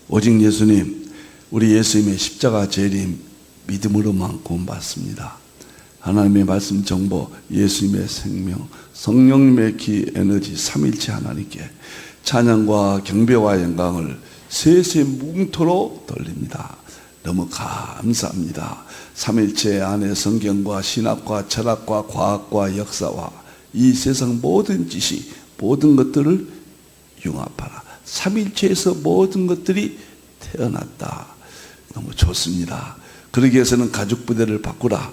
오직 예수님, 우리 예수님의 십자가 재림 믿음으로만 구원받습니다. 하나님의 말씀 정보, 예수님의 생명, 성령님의 기 에너지 삼일체 하나님께 찬양과 경배와 영광을 세세 뭉토로 돌립니다. 너무 감사합니다. 삼일체 안에 성경과 신학과 철학과 과학과 역사와 이 세상 모든 지식, 모든 것들을 융합하라. 삼일체에서 모든 것들이 태어났다. 너무 좋습니다. 그러기 위해서는 가죽부대를 바꾸라.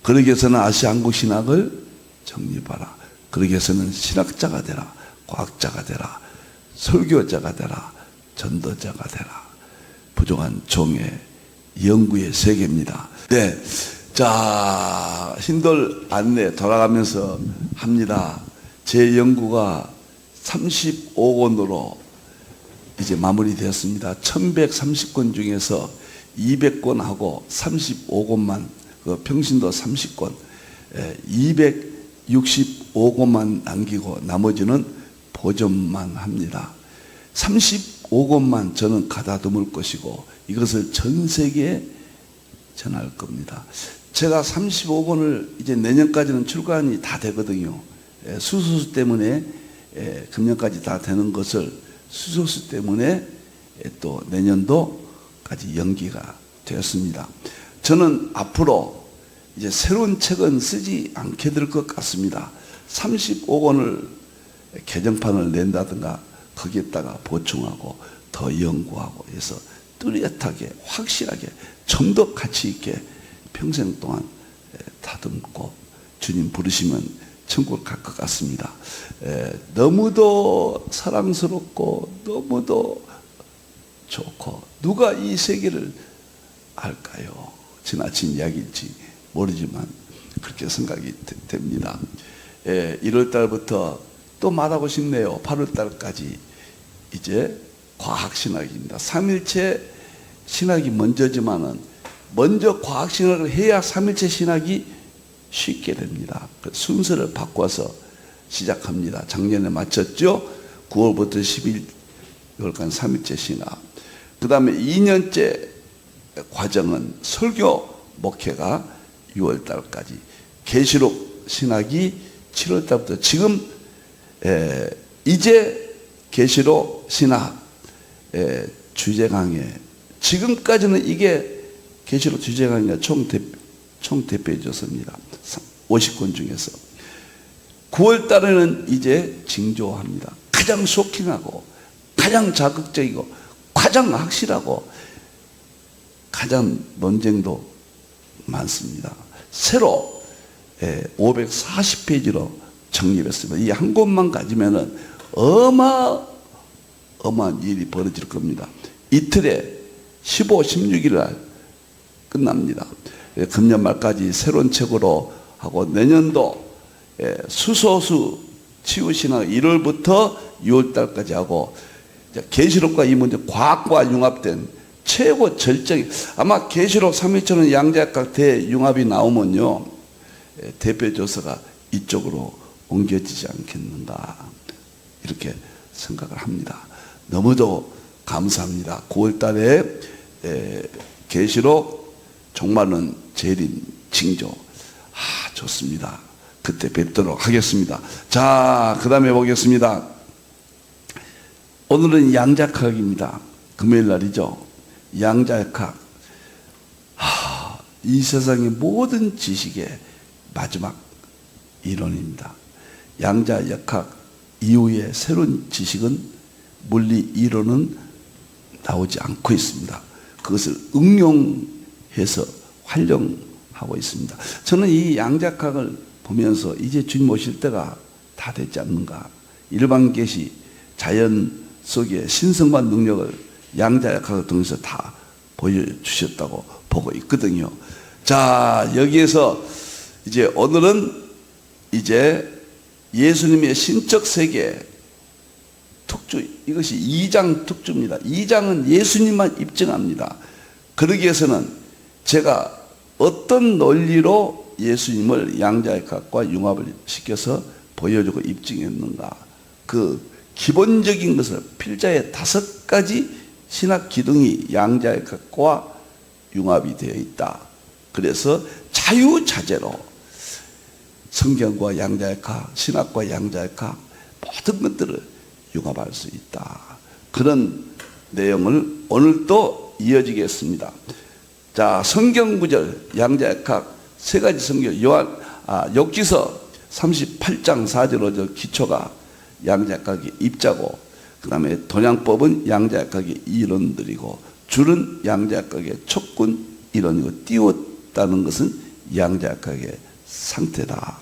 그러기 위해서는 아시아 한국 신학을 정립하라. 그러기 위해서는 신학자가 되라. 과학자가 되라. 설교자가 되라. 전도자가 되라. 부족한 종의 연구의 세계입니다. 네. 자, 신돌 안내 돌아가면서 합니다. 제 연구가 35권으로 이제 마무리되었습니다. 1130권 중에서 200권 하고 35권만, 평신도 30권, 265권만 남기고 나머지는 보존만 합니다. 35권만 저는 가다듬을 것이고 이것을 전 세계에 전할 겁니다. 제가 35권을 이제 내년까지는 출간이 다 되거든요. 수소수 때문에 금년까지 다 되는 것을 수소수 때문에 또 내년도까지 연기가 되었습니다. 저는 앞으로 이제 새로운 책은 쓰지 않게 될 것 같습니다. 35권을 개정판을 낸다든가 거기에다가 보충하고 더 연구하고 해서 뚜렷하게 확실하게 좀 더 가치 있게 평생 동안 다듬고 주님 부르시면 천국 갈 것 같습니다. 너무도 사랑스럽고 너무도 좋고 누가 이 세계를 알까요? 지나친 이야기일지 모르지만 그렇게 생각이 됩니다. 1월 달부터 또 말하고 싶네요. 8월 달까지 이제 과학신학입니다. 삼일체 신학이 먼저지만은 먼저 과학신학을 해야 삼일체 신학이 쉽게 됩니다. 그 순서를 바꿔서 시작합니다. 작년에 마쳤죠. 9월부터 11월간 삼일체 신학. 그 다음에 2년째 과정은 설교 목회가 6월 달까지, 계시록 신학이 7월 달부터 지금 이제 계시록 신학 주제 강의, 지금까지는 이게 계시록 주제 강의가 총 대표해 줬습니다. 50권 중에서 9월 달에는 이제 징조합니다. 가장 쇼킹하고 가장 자극적이고 가장 확실하고 가장 논쟁도 많습니다. 새로 540페이지로 정립했습니다. 이 한 권만 가지면은 어마어마한 일이 벌어질 겁니다. 이틀에 15, 16일 날 끝납니다. 금년 말까지 새로운 책으로 하고 내년도 수소수 치유신학 1월부터 6월 달까지 하고 계시록과 이 문제 과학과 융합된 최고 절정이, 아마 계시록 3일처럼 양자역학 대융합이 나오면요 대표 조서가 이쪽으로 옮겨지지 않겠는가 이렇게 생각을 합니다. 너무도 감사합니다. 9월 달에 계시록 종말론 재림 징조, 좋습니다. 그때 뵙도록 하겠습니다. 자, 그 다음에 보겠습니다. 오늘은 양자역학입니다. 금요일 날이죠. 양자역학, 이 세상의 모든 지식의 마지막 이론입니다. 양자역학 이후에 새로운 지식은, 물리 이론은 나오지 않고 있습니다. 그것을 응용해서 활용하고 있습니다. 저는 이 양자역학을 보면서 이제 주님 오실 때가 다 됐지 않는가. 일반 계시, 자연 속의 신성한 능력을 양자역학을 통해서 다 보여주셨다고 보고 있거든요. 자, 여기에서 이제 오늘은 이제 예수님의 신적 세계 특주, 이것이 2장 특주입니다. 2장은 예수님만 입증합니다. 그러기 위해서는 제가 어떤 논리로 예수님을 양자역학과 융합을 시켜서 보여주고 입증했는가, 그 기본적인 것을 필자의 5가지 신학 기둥이 양자역학과 융합이 되어 있다. 그래서 자유자재로 성경과 양자역학, 신학과 양자역학 모든 것들을 융합할 수 있다. 그런 내용을 오늘 또 이어지겠습니다. 자, 성경 구절 양자역학 세 가지 성경 욥기서 38장 4절로 기초가 양자역학의 입자고, 그 다음에 동양법은 양자역학의 이론들이고, 줄은 양자역학의 촉군 이론이고, 띄웠다는 것은 양자역학의 상태다.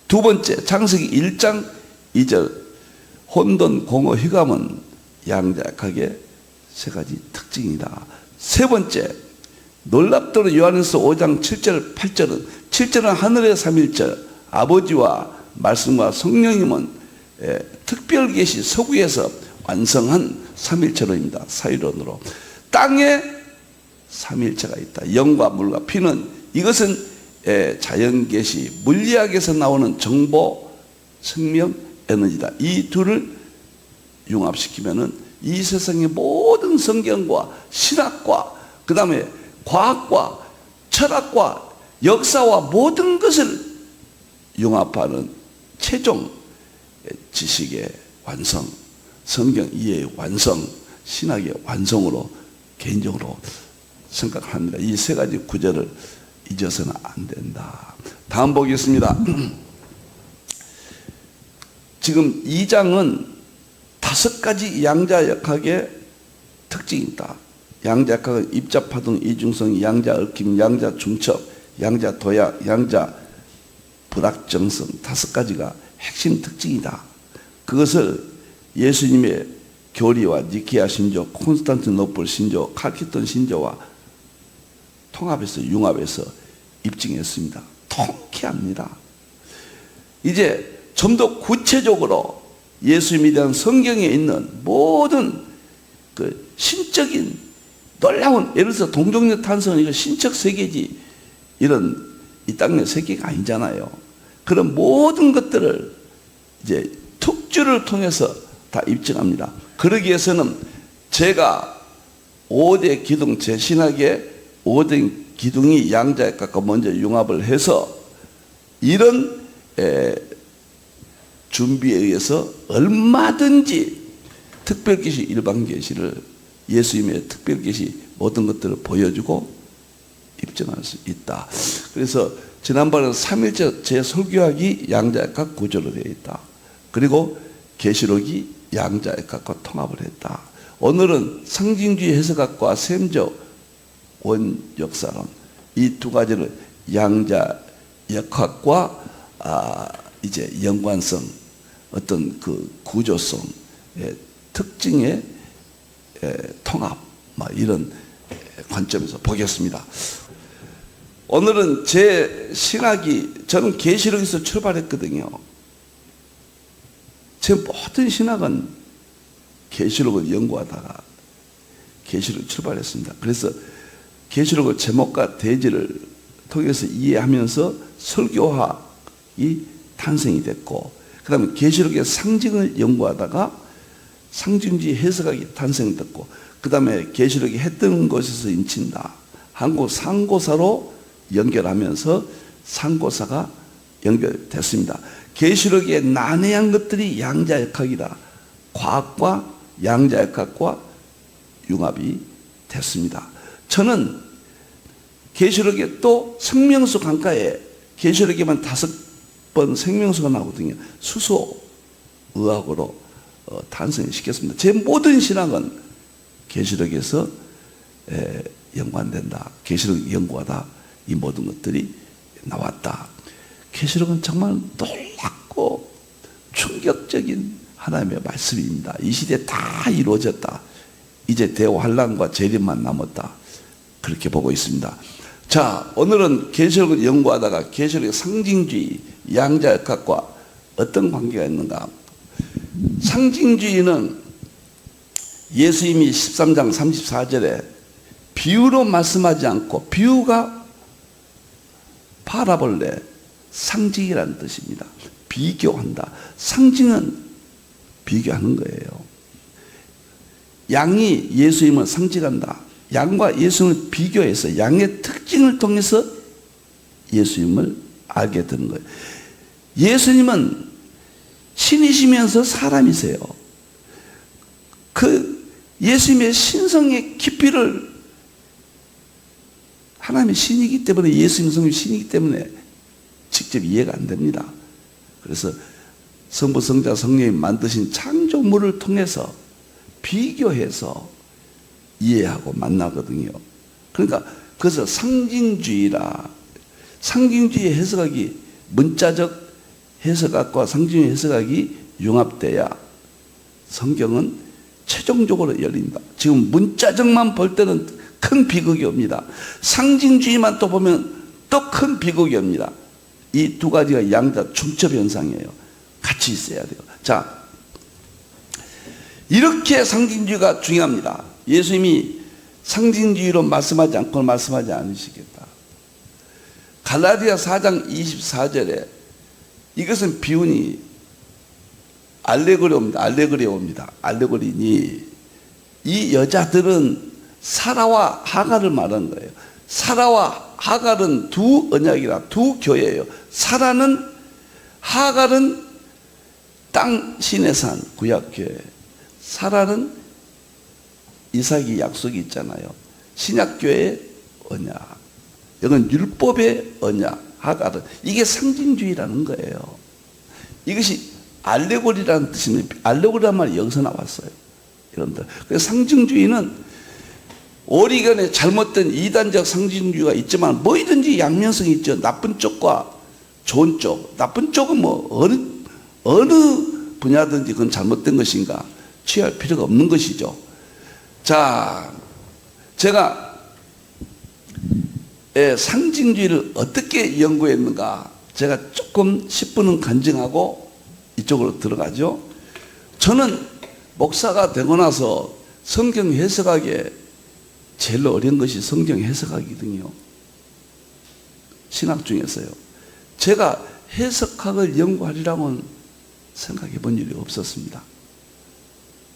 두 번째, 창세기 1장 2절 혼돈, 공허, 휘감은 양자역학의 세 가지 특징이다. 세 번째, 놀랍도록 요한일서 5장 7절 8절은 7절은 하늘의 삼일절 아버지와 말씀과 성령님은 특별 계시 서구에서 완성한 삼일체로입니다. 사유론으로 땅에 삼일체가 있다. 영과 물과 피는, 이것은 자연 계시 물리학에서 나오는 정보, 생명, 에너지다. 이 둘을 융합시키면은 이 세상의 모든 성경과 신학과, 그 다음에 과학과 철학과 역사와 모든 것을 융합하는 최종 지식의 완성, 성경 이해의 완성, 신학의 완성으로 개인적으로 생각합니다. 이 세 가지 구절을 잊어서는 안 된다. 다음 보겠습니다. 지금 2장은 5가지 양자역학의 특징이 있다. 양자역학은 입자파동, 이중성, 양자얽힘, 양자중첩, 양자도약, 양자불확정성 5가지가 핵심 특징이다. 그것을 예수님의 교리와 니케아 신조, 콘스탄티노플 신조, 칼키톤 신조와 통합해서 융합해서 입증했습니다. 통쾌합니다. 이제 좀 더 구체적으로 예수님에 대한 성경에 있는 모든 그 신적인 놀라운, 예를 들어서 동정녀 탄생은 이거 신적 세계지, 이런 이 땅의 세계가 아니잖아요. 그런 모든 것들을 이제 특주를 통해서 다 입증합니다. 그러기 위해서는 제가 5대 기둥, 제 신학의 5대 기둥이 양자역학과 먼저 융합을 해서 이런 준비에 의해서 얼마든지 특별계시, 일반계시를, 예수님의 특별계시 모든 것들을 보여주고 입증할 수 있다. 그래서 지난번에 3일째 제 설교학이 양자역학 구조로 되어 있다. 그리고 계시록이 양자역학과 통합을 했다. 오늘은 상징주의 해석학과 셈적 원역사론, 이 두 가지를 양자역학과 이제 연관성, 어떤 그 구조성, 특징의 통합, 이런 관점에서 보겠습니다. 오늘은 제 신학이, 저는 계시록에서 출발했거든요. 제 모든 신학은 계시록을 연구하다가 계시록을 출발했습니다. 그래서 계시록의 제목과 대지를 통해서 이해하면서 설교학이 탄생이 됐고, 그 다음에 계시록의 상징을 연구하다가 상징주의 해석학이 탄생됐고, 그 다음에 계시록이 했던 곳에서 인친다. 한국 상고사로 연결하면서 상고사가 연결됐습니다. 계시록에 난해한 것들이 양자역학이다. 과학과 양자역학과 융합이 됐습니다. 저는 계시록에 또 생명수 강가에 계시록에만 5번 생명수가 나오거든요. 수소의학으로 탄생시켰습니다. 제 모든 신학은 계시록에서 연관된다. 계시록 연구하다. 이 모든 것들이 나왔다. 계시록은 정말 놀랍고 충격적인 하나님의 말씀입니다. 이 시대에 다 이루어졌다. 이제 대환란과 재림만 남았다. 그렇게 보고 있습니다. 자, 오늘은 계시록을 연구하다가 계시록의 상징주의, 양자역학과 어떤 관계가 있는가? 상징주의는 예수님이 13장 34절에 비유로 말씀하지 않고, 비유가 파라볼레, 상징이라는 뜻입니다. 비교한다. 상징은 비교하는 거예요. 양이 예수님을 상징한다. 양과 예수님을 비교해서 양의 특징을 통해서 예수님을 알게 되는 거예요. 예수님은 신이시면서 사람이세요. 그 예수님의 신성의 깊이를, 하나님의 신이기 때문에, 예수님 성이 신이기 때문에 직접 이해가 안 됩니다. 그래서 성부, 성자, 성령이 만드신 창조물을 통해서 비교해서 이해하고 만나거든요. 그러니까 그래서 상징주의라, 상징주의 해석학이, 문자적 해석학과 상징주의 해석학이 융합돼야 성경은 최종적으로 열린다. 지금 문자적만 볼 때는 큰 비극이 옵니다. 상징주의만 또 보면 또 큰 비극이 옵니다. 이 두 가지가 양자 중첩 현상이에요. 같이 있어야 돼요. 자, 이렇게 상징주의가 중요합니다. 예수님이 상징주의로 말씀하지 않고 말씀하지 않으시겠다. 갈라디아 4장 24절에 이것은 비유니 알레고리옵니다. 알레고리옵니다. 알레고리니 이 여자들은 사라와 하갈을 말하는 거예요. 사라와 하갈은 두 언약이라 두 교회예요. 사라는, 하갈은 땅 신의 산 구약교회, 사라는 이삭이 약속이 있잖아요. 신약교회의 언약, 이건 율법의 언약. 하갈은 이게 상징주의라는 거예요. 이것이 알레고리라는 뜻입니다. 알레고리란 말이 여기서 나왔어요. 여러분들, 그래서 상징주의는 오리건에 잘못된 이단적 상징주의가 있지만 뭐든지 양면성이 있죠. 나쁜 쪽과 좋은 쪽. 나쁜 쪽은 뭐 어느 분야든지 그건 잘못된 것인가 취할 필요가 없는 것이죠. 자, 제가 상징주의를 어떻게 연구했는가, 제가 조금 10분은 간증하고 이쪽으로 들어가죠. 저는 목사가 되고 나서 성경 해석하기에 제일 어려운 것이 성경 해석하기거든요. 신학 중에서요. 제가 해석학을 연구하리라고는 생각해 본 일이 없었습니다.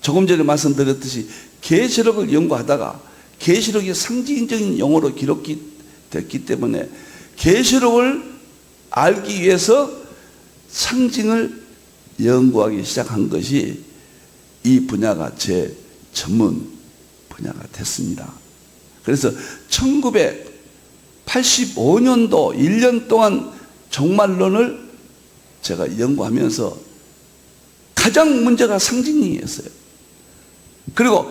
조금 전에 말씀드렸듯이 계시록을 연구하다가 계시록이 상징적인 용어로 기록됐기 때문에 계시록을 알기 위해서 상징을 연구하기 시작한 것이 이 분야가 제 전문 분야가 됐습니다. 그래서 1985년도 1년 동안 종말론을 제가 연구하면서 가장 문제가 상징이었어요. 그리고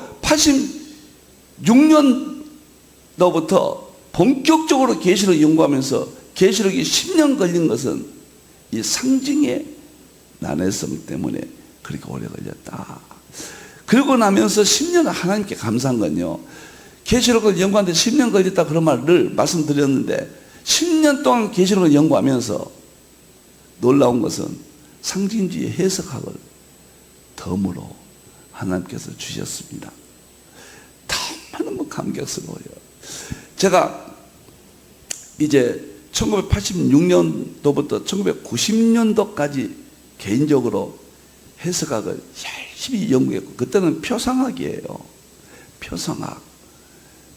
86년도부터 본격적으로 계시록을 연구하면서 계시록이 10년 걸린 것은 이 상징의 난해성 때문에 그렇게 오래 걸렸다. 그러고 나면서 10년 하나님께 감사한 건요, 계시록을 연구하는데 10년 걸렸다 그런 말을 말씀드렸는데 10년 동안 계시록을 연구하면서 놀라운 것은 상징주의 해석학을 덤으로 하나님께서 주셨습니다. 너무 감격스러워요. 제가 이제 1986년도부터 1990년도까지 개인적으로 해석학을 열심히 연구했고, 그때는 표상학이에요. 표상학.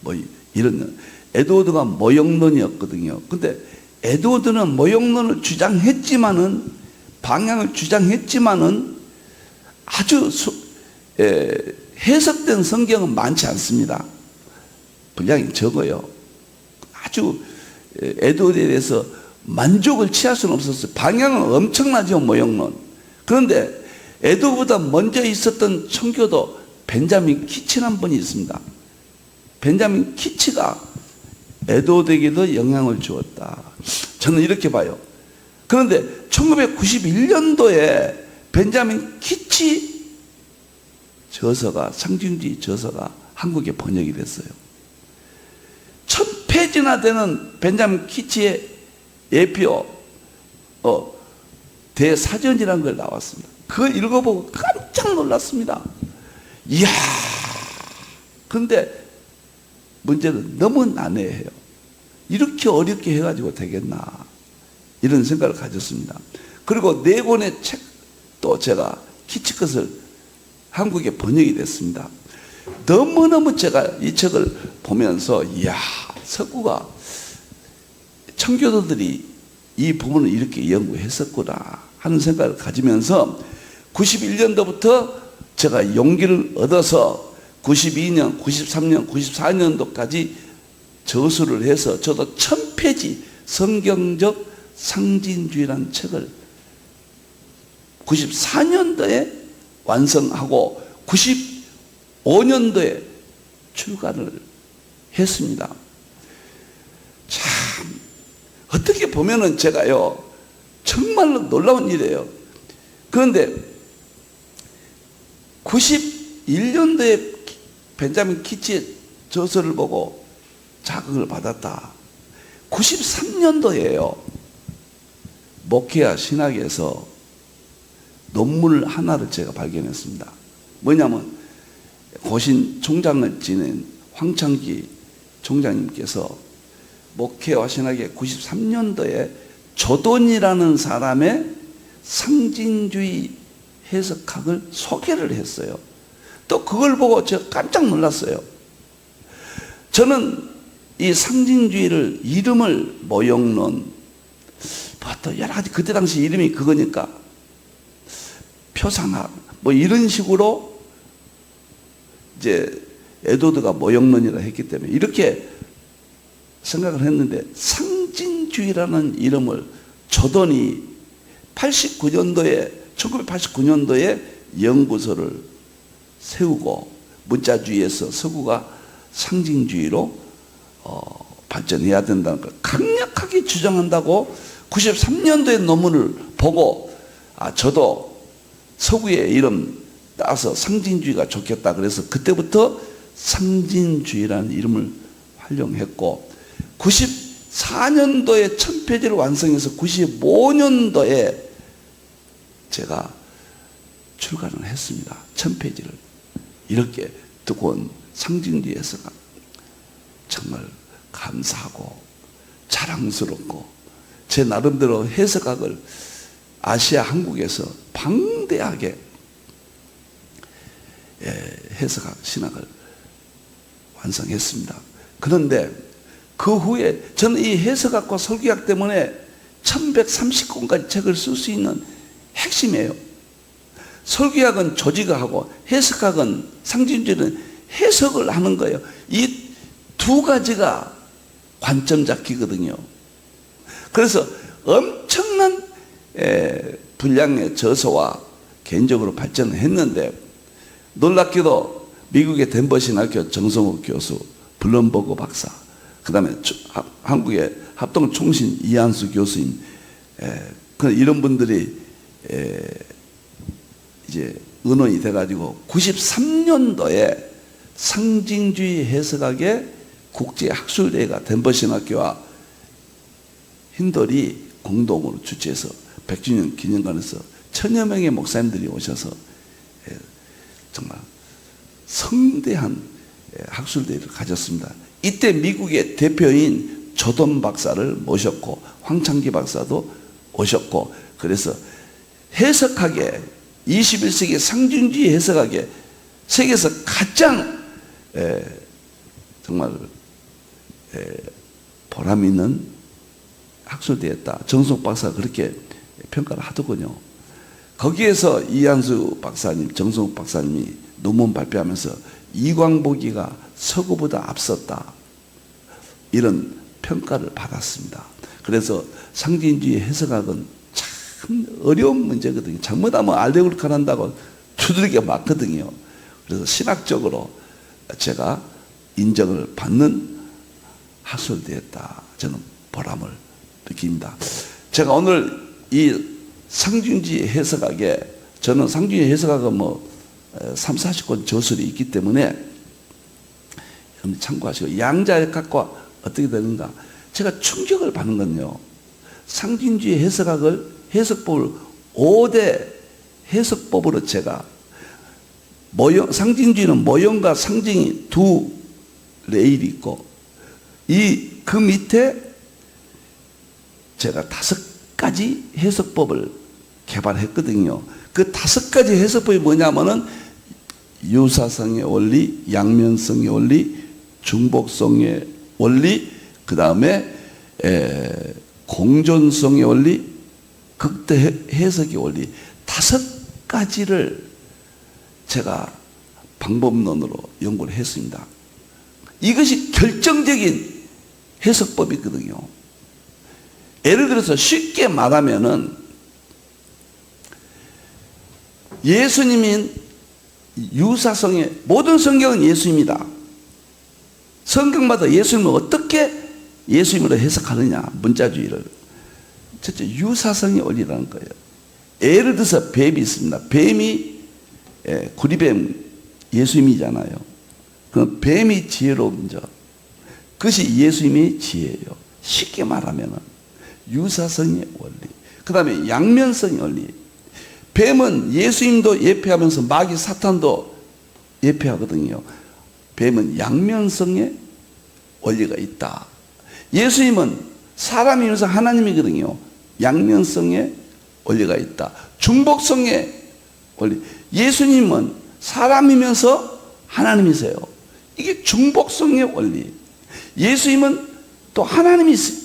뭐 이런, 에드워드가 모형론이었거든요. 근데 에드워드는 모형론을 주장했지만은, 방향을 주장했지만은 아주 해석된 성경은 많지 않습니다. 분량이 적어요. 아주 에드워드에 대해서 만족을 취할 수는 없었어요. 방향은 엄청나죠, 모형론. 그런데 에드워드보다 먼저 있었던 청교도 벤자민 키치라는 분이 있습니다. 벤자민 키치가 에드워드에게도 영향을 주었다. 저는 이렇게 봐요. 그런데 1991년도에 벤자민 키치 저서가, 상징주의 저서가 한국에 번역이 됐어요. 1000페이지나 되는 벤자민 키치의 예표 대사전이라는 걸 나왔습니다. 그걸 읽어보고 깜짝 놀랐습니다. 이야, 그런데 문제는 너무 난해해요. 이렇게 어렵게 해가지고 되겠나, 이런 생각을 가졌습니다. 그리고 4권의 책도 제가 키치 것을 한국에 번역이 됐습니다. 너무너무 제가 이 책을 보면서 이야, 석구가 청교도들이 이 부분을 이렇게 연구했었구나 하는 생각을 가지면서 91년도부터 제가 용기를 얻어서 92년, 93년, 94년도까지 저술을 해서 저도 1000페이지 성경적 상징주의라는 책을 94년도에 완성하고 95년도에 출간을 했습니다. 참 어떻게 보면은 제가요 정말로 놀라운 일이에요. 그런데 91년도에 벤자민 키치의 저서를 보고 자극을 받았다. 93년도에요. 목회와 신학에서 논문 하나를 제가 발견했습니다. 뭐냐면 고신 총장을 지낸 황창기 총장님께서 목회와 신학의 93년도에 조던이라는 사람의 상징주의 해석학을 소개를 했어요. 또 그걸 보고 제가 깜짝 놀랐어요. 저는 이 상징주의를 이름을 모형론, 또 여러 가지 그때 당시 이름이 그거니까 표상학 뭐 이런 식으로 이제 에도드가 모형론이라 했기 때문에 이렇게 생각을 했는데 상징주의라는 이름을 조던이 1989년도에 연구소를 세우고 문자주의에서 서구가 상징주의로 발전해야 된다는 걸 강력하게 주장한다고 93년도의 논문을 보고 저도 서구의 이름 따서 상징주의가 좋겠다 그래서 그때부터 상징주의라는 이름을 활용했고 94년도에 1000페이지를 완성해서 95년도에 제가 출간을 했습니다. 1000페이지를. 이렇게 두꺼운 상징주의에서 정말 감사하고 자랑스럽고 제 나름대로 해석학을 아시아 한국에서 방대하게 해석학 신학을 완성했습니다. 그런데 그 후에 저는 이 해석학과 설교학 때문에 1130권까지 책을 쓸 수 있는 핵심이에요. 설교학은 조직을 하고 해석학은 상징주의는 해석을 하는 거예요. 이 두 가지가 관점 잡기거든요. 그래서 엄청난 분량의 저서와 개인적으로 발전을 했는데 놀랍게도 미국의 덴버 신학교 정성욱 교수, 블럼버그 박사, 그 다음에 한국의 합동총신 이한수 교수님, 이런 분들이 이제 의논이 돼가지고 93년도에 상징주의 해석학의 국제학술대회가 덴버 신학교와 힌돌이 공동으로 주최해서 100주년 기념관에서 1000여 명의 목사님들이 오셔서 정말 성대한 학술대회를 가졌습니다. 이때 미국의 대표인 조던 박사를 모셨고 황창기 박사도 오셨고 그래서 해석학의 21세기 상징주의 해석학의 세계에서 가장 정말 보람 있는 학술대회였다. 정석 박사가 그렇게 평가를 하더군요. 거기에서 이한수 박사님, 정석 박사님이 논문 발표하면서 이광복이가 서구보다 앞섰다. 이런 평가를 받았습니다. 그래서 상징주의 해석학은 참 어려운 문제거든요. 잘못하면 알레고리칼 한다고 두드리게 맞거든요. 그래서 신학적으로 제가 인정을 받는 학술대회였다. 저는 보람을 느낍니다. 제가 오늘 이 상징주의 해석학에 저는 상징주의 해석학은 3, 40권 저술이 있기 때문에 여러분 참고하시고 양자역학과 어떻게 되는가 제가 충격을 받는 건요. 상징주의 해석학을 해석법을 5대 해석법으로 제가 상징주의는 모형과 상징이 두 레일이 있고 그 밑에 제가 5가지 해석법을 개발했거든요. 그 5가지 해석법이 뭐냐면은 유사성의 원리, 양면성의 원리, 중복성의 원리, 그 다음에 공존성의 원리, 극대 해석의 원리, 5가지를 제가 방법론으로 연구를 했습니다. 이것이 결정적인 해석법이거든요. 예를 들어서 쉽게 말하면은 예수님인 유사성의 모든 성경은 예수입니다. 성경마다 예수님을 어떻게 예수님으로 해석하느냐, 문자주의를. 첫째, 유사성의 원리라는 거예요. 예를 들어서 뱀이 있습니다. 뱀이 구리뱀 예수님이잖아요. 그럼 뱀이 지혜로운죠. 그것이 예수님의 지혜예요. 쉽게 말하면 유사성의 원리. 그 다음에 양면성의 원리. 뱀은 예수님도 예표하면서 마귀 사탄도 예표하거든요. 뱀은 양면성의 원리가 있다. 예수님은 사람이면서 하나님이거든요. 양면성의 원리가 있다. 중복성의 원리. 예수님은 사람이면서 하나님이세요. 이게 중복성의 원리. 예수님은 또 하나님이세요.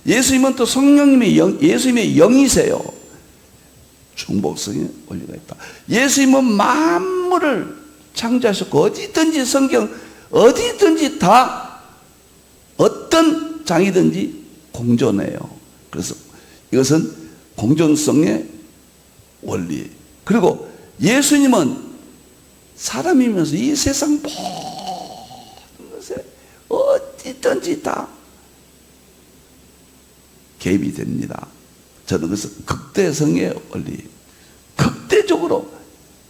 예수님은 또 성령님의 영, 예수님의 영이세요. 중복성의 원리가 있다. 예수님은 만물을 창조하셨고 어디든지 성경 어디든지 다 어떤 장이든지 공존해요. 그래서 이것은 공존성의 원리. 그리고 예수님은 사람이면서 이 세상 모든 것에 어디든지 다 개입이 됩니다. 저는 그래서 극대성의 원리, 극대적으로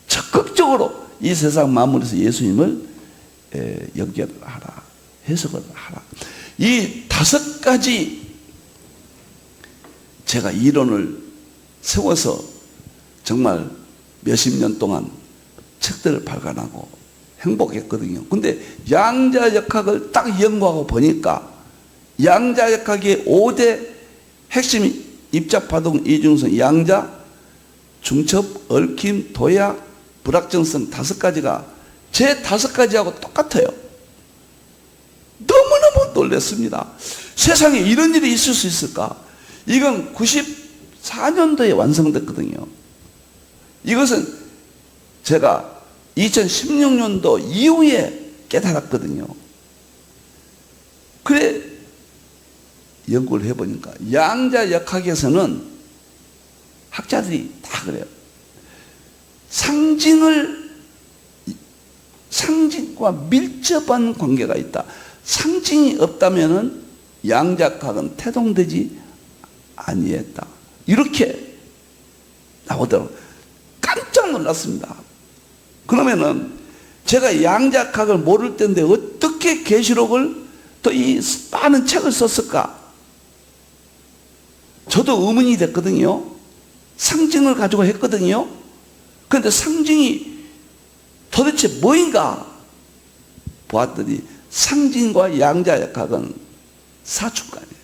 적극적으로 이 세상 만물에서 예수님을 연결하라, 해석을 하라. 이 5가지 제가 이론을 세워서 정말 몇십 년 동안 책들을 발간하고 행복했거든요. 근데 양자역학을 딱 연구하고 보니까 양자역학의 5대 핵심 입자파동, 이중성, 양자, 중첩, 얽힘, 도약, 불확정성 5가지가 제 5가지하고 똑같아요. 너무너무 놀랐습니다. 세상에 이런 일이 있을 수 있을까? 이건 94년도에 완성됐거든요. 이것은 제가 2016년도 이후에 깨달았거든요. 그래 연구를 해보니까 양자역학에서는 학자들이 다 그래요. 상징과 밀접한 관계가 있다. 상징이 없다면은 양자역학은 태동되지 아니했다. 이렇게 나오더라고요. 깜짝 놀랐습니다. 그러면은 제가 양자역학을 모를 때인데 어떻게 계시록을 또 이 많은 책을 썼을까? 저도 의문이 됐거든요. 상징을 가지고 했거든요. 그런데 상징이 도대체 뭐인가 보았더니 상징과 양자역학은 사축간이에요.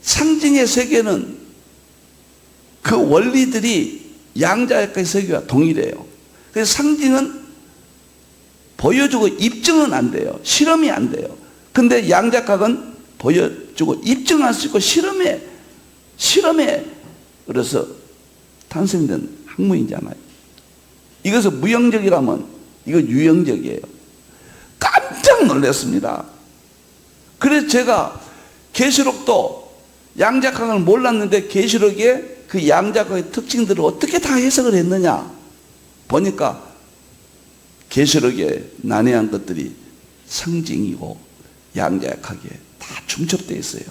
상징의 세계는 그 원리들이 양자역학의 세계와 동일해요. 그래서 상징은 보여주고 입증은 안 돼요. 실험이 안 돼요. 근데 양자역학은 보여주고 입증할 수 있고 실험에 그래서 탄생된 학문이잖아요. 이것은 무형적이라면 이거 유형적이에요. 깜짝 놀랐습니다. 그래서 제가 계시록도 양자역학을 몰랐는데 계시록에 그 양자역학의 특징들을 어떻게 다 해석을 했느냐 보니까 계시록에 난해한 것들이 상징이고 양자역학에 다 중첩되어 있어요.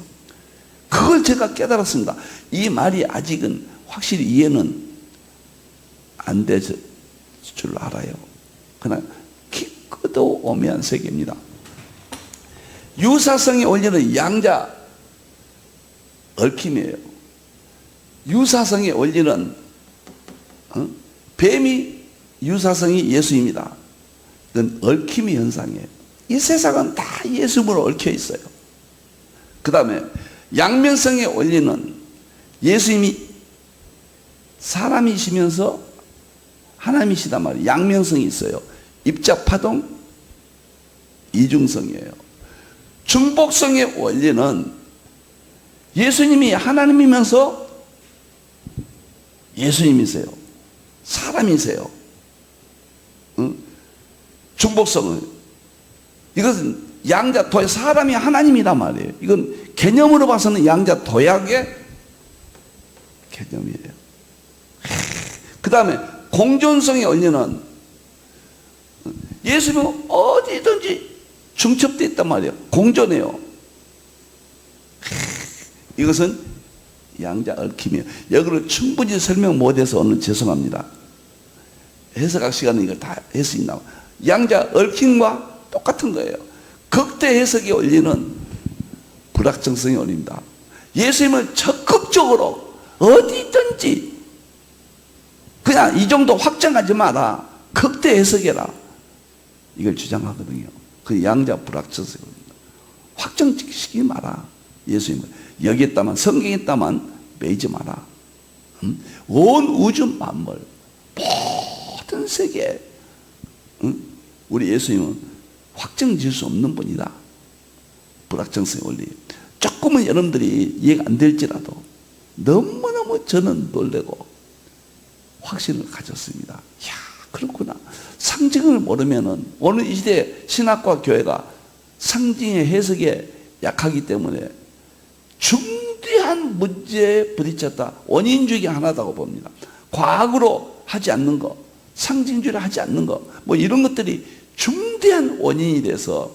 그걸 제가 깨달았습니다. 이 말이 아직은 확실히 이해는 안 될 줄 알아요. 그러나 깊고도 오묘한 세계입니다. 유사성의 원리는 양자 얽힘이에요. 유사성의 원리는 뱀이 유사성이 예수입니다. 이건 얽힘의 현상이에요. 이 세상은 다 예수님으로 얽혀 있어요. 그 다음에 양면성의 원리는 예수님이 사람이시면서 하나님이시단 말이에요. 양면성이 있어요. 입자파동, 이중성이에요. 중복성의 원리는 예수님이 하나님이면서 예수님이세요. 사람이세요. 응? 중복성은 이것은 양자 도약, 사람이 하나님이란 말이에요. 이건 개념으로 봐서는 양자 도약의 개념이에요. 그 다음에 공존성의 원리는 예수님은 어디든지 중첩되어 있단 말이에요. 공존해요. 이것은 양자 얽힘이에요. 여기를 충분히 설명 못해서 오늘 죄송합니다. 해석학 시간에 이걸 다 해석이 나와. 양자 얽힘과 똑같은 거예요. 극대 해석의 원리는 불확정성의 원리입니다. 예수님을 적극적으로 어디든지 그냥 이 정도 확정하지 마라. 극대 해석해라. 이걸 주장하거든요. 그 양자 불확정성의 원리입니다. 확정시키지 마라. 예수님을 여기 있다만 성경에 있다만 매이지 마라. 온 우주 만물 모든 세계 우리 예수님은 확정 지을 수 없는 분이다. 불확정성의 원리. 조금은 여러분들이 이해가 안 될지라도 너무너무 저는 놀래고 확신을 가졌습니다. 이야, 그렇구나. 상징을 모르면은 오늘 이 시대 신학과 교회가 상징의 해석에 약하기 때문에 중대한 문제에 부딪혔다. 원인 중에 하나다고 봅니다. 과학으로 하지 않는 거, 상징주의를 하지 않는 거, 뭐 이런 것들이 중대한 원인이 돼서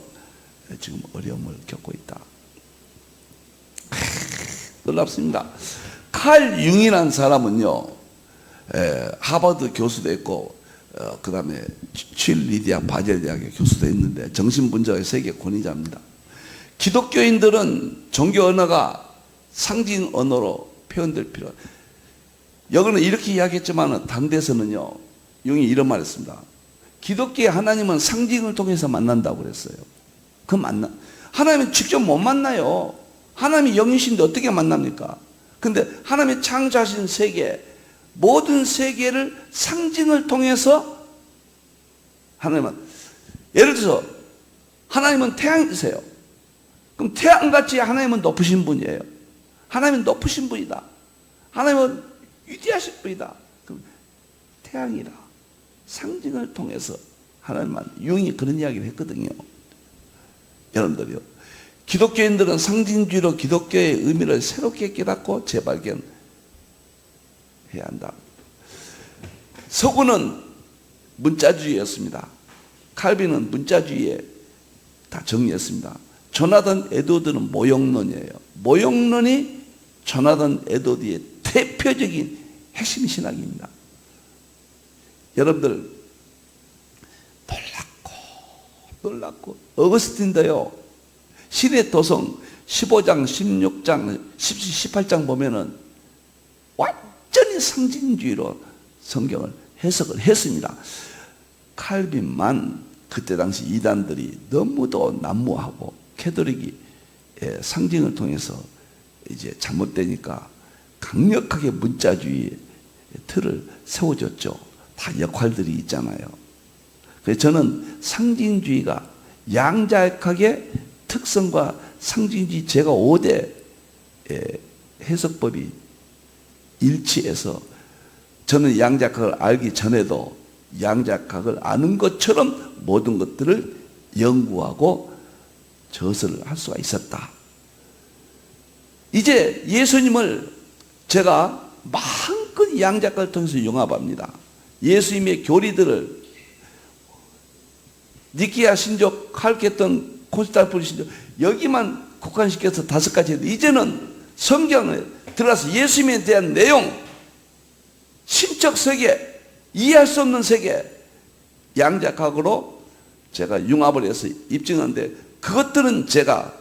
지금 어려움을 겪고 있다. 놀랍습니다. 칼 융이라는 사람은요, 하버드 교수도 했고, 그 다음에 칠 리디아 바젤 대학의 교수도 했는데 정신분석의 세계 권위자입니다. 기독교인들은 종교 언어가 상징 언어로 표현될 필요. 여기는 이렇게 이야기했지만 당대에서는요, 융이 이런 말을 했습니다. 기독교의 하나님은 상징을 통해서 만난다고 그랬어요. 그 하나님은 직접 못 만나요. 하나님이 영이신데 어떻게 만납니까? 근데 하나님이 창조하신 세계, 모든 세계를 상징을 통해서 하나님은, 예를 들어서 하나님은 태양이세요. 그럼 태양같이 하나님은 높으신 분이에요. 하나님은 높으신 분이다. 하나님은 위대하신 분이다. 그럼 태양이라 상징을 통해서 하나님만, 융이 그런 이야기를 했거든요. 여러분들이요, 기독교인들은 상징주의로 기독교의 의미를 새롭게 깨닫고 재발견해야 한다. 서구는 문자주의였습니다. 칼빈은 문자주의에 다 정리했습니다. 조나단 에드워드는 모형론이에요. 모형론이 조나단 에드워드의 대표적인 핵심 신학입니다. 여러분들 놀랍고 어거스틴도요, 신의 도성 15장, 16장, 18장 보면은 완전히 상징주의로 성경을 해석을 했습니다. 칼빈만 그때 당시 이단들이 너무도 난무하고 캐톨릭이 상징을 통해서 이제 잘못되니까 강력하게 문자주의의 틀을 세워줬죠. 다 역할들이 있잖아요. 그래서 저는 상징주의가 양자역학의 특성과 상징주의 제가 5대 해석법이 일치해서 저는 양자역학을 알기 전에도 양자역학을 아는 것처럼 모든 것들을 연구하고 저서를 할 수가 있었다. 이제 예수님을 제가 마음껏 양자역학을 통해서 융합합니다. 예수님의 교리들을 니케아 신족, 칼케톤, 콘스탄티노플 신족 여기만 국한시켜서 5가지 했는데 이제는 성경에 들어가서 예수님에 대한 내용, 신적 세계, 이해할 수 없는 세계 양자역학으로 제가 융합을 해서 입증하는데 그것들은 제가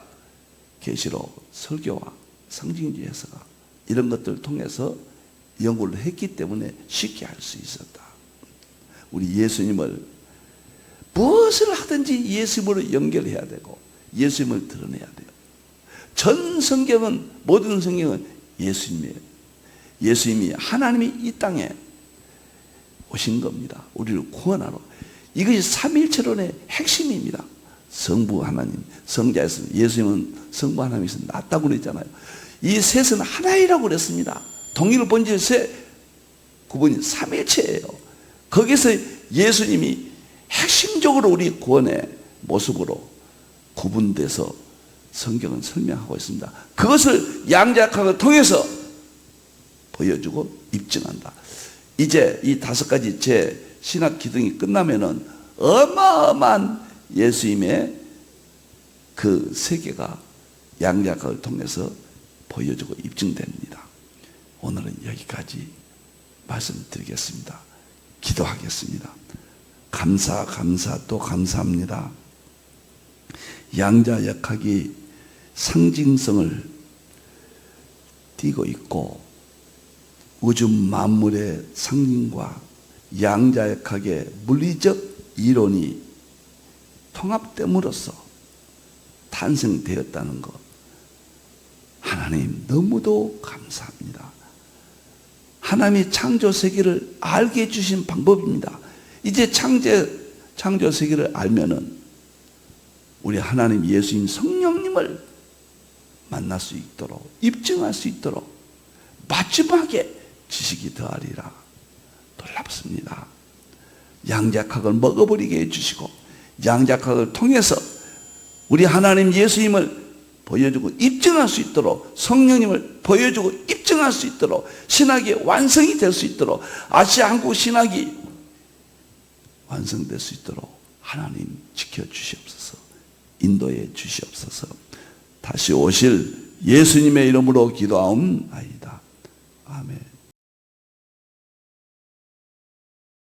계시록, 설교와 상징주의 해석가 이런 것들을 통해서 연구를 했기 때문에 쉽게 할 수 있었다. 우리 예수님을 무엇을 하든지 예수님으로 연결해야 되고 예수님을 드러내야 돼요. 전 성경은, 모든 성경은 예수님이에요. 예수님이, 하나님이 이 땅에 오신 겁니다. 우리를 구원하러. 이것이 삼위일체론의 핵심입니다. 성부 하나님, 성자에서 예수님은 성부 하나님에서 낫다고 그랬잖아요. 이 셋은 하나이라고 그랬습니다. 동일 본질 셋, 구분이 삼위일체예요. 거기서 예수님이 핵심적으로 우리 구원의 모습으로 구분돼서 성경은 설명하고 있습니다. 그것을 양자역학을 통해서 보여주고 입증한다. 이제 이 5가지 제 신학 기둥이 끝나면은 어마어마한 예수님의 그 세계가 양자역학을 통해서 보여주고 입증됩니다. 오늘은 여기까지 말씀드리겠습니다. 기도하겠습니다. 감사 또 감사합니다. 양자역학이 상징성을 띠고 있고 우주 만물의 상징과 양자역학의 물리적 이론이 통합됨으로써 탄생되었다는 것, 하나님 너무도 감사합니다. 하나님이 창조 세계를 알게 해주신 방법입니다. 이제 창조 세계를 알면은 우리 하나님 예수님 성령님을 만날 수 있도록, 입증할 수 있도록 마지막에 지식이 더하리라. 놀랍습니다. 양자역학을 먹어버리게 해주시고 양자역학을 통해서 우리 하나님 예수님을 보여주고 입증할 수 있도록, 성령님을 보여주고 입증할 수 있도록, 신학이 완성이 될 수 있도록, 아시아 한국 신학이 완성될 수 있도록 하나님 지켜주시옵소서. 인도해 주시옵소서. 다시 오실 예수님의 이름으로 기도하옵나이다. 아멘.